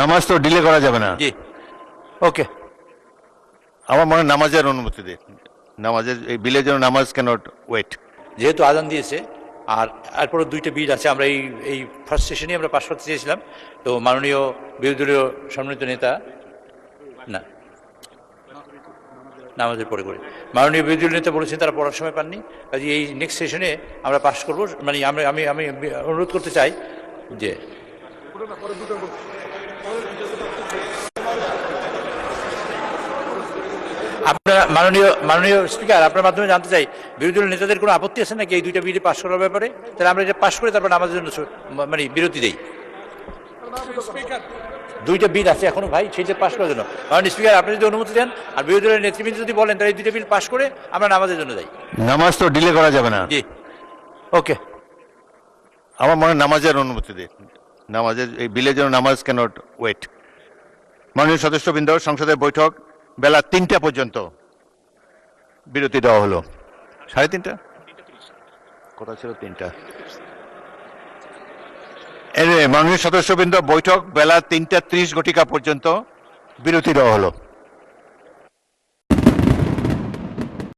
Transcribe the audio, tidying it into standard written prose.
নামাজ তো ডিলে করা যাবে না। জি ওকে। আমার মনে হয় নামাজের অনুমতি দিন। নামাজের এই বিলের জন্য নামাজ ক্যানট ওয়েট। যেহেতু আজান দিয়েছে আর এরপরও দুইটা বিল আছে, আমরা এই ফার্স্ট সেশনে আমরা পাশ করতে চেয়েছিলাম, তো মাননীয় বিরোধী দলীয় সম্মানিত নেতা না নামাজের পরে করে মাননীয় বিরোধী দলীয় নেতা বলেছেন তারা পড়ার সময় পাননি, কাজে এই নেক্সট সেশনে আমরা পাশ করবো। মানে আমি আমি অনুরোধ করতে চাই যে আপনারা মাননীয় স্পিকার, আপনার মাধ্যমে জানতে চাই বিরোধী দলের নেতাদের কোনো আপত্তি আছে নাকি এই দুইটা বিল পাশ করার ব্যাপারে? তাহলে আমরা এটা পাশ করে তারপর আমাদের জন্য মানে বিরতি দেই। দুইটা বিল আছে এখনো ভাই, সেইটা পাশ করার জন্য মাননীয় স্পিকার আপনি যদি অনুমতি দেন আর বিরোধী দলের নেতৃবৃন্দ যদি বলেন তাহলে এই দুইটা বিল পাশ করে আমরা নামাজের জন্য যাই। নামাজ তো ডিলে করা যাবে না। জি ওকে। আমার মনে হয় নামাজের অনুমতি দিন। নামাজের এই বিলের জন্য নামাজ ক্যানট ওয়েট। মাননীয় সদস্যবৃন্দ, সংসদের বৈঠক বেলা 3টা পর্যন্ত বিরতি দেওয়া হলো। 3:30 কথা ছিল 3টা। মাননীয় সদস্যবৃন্দ, বৈঠক বেলা 3টা 30 ঘটিকা পর্যন্ত বিরতি দেওয়া হলো।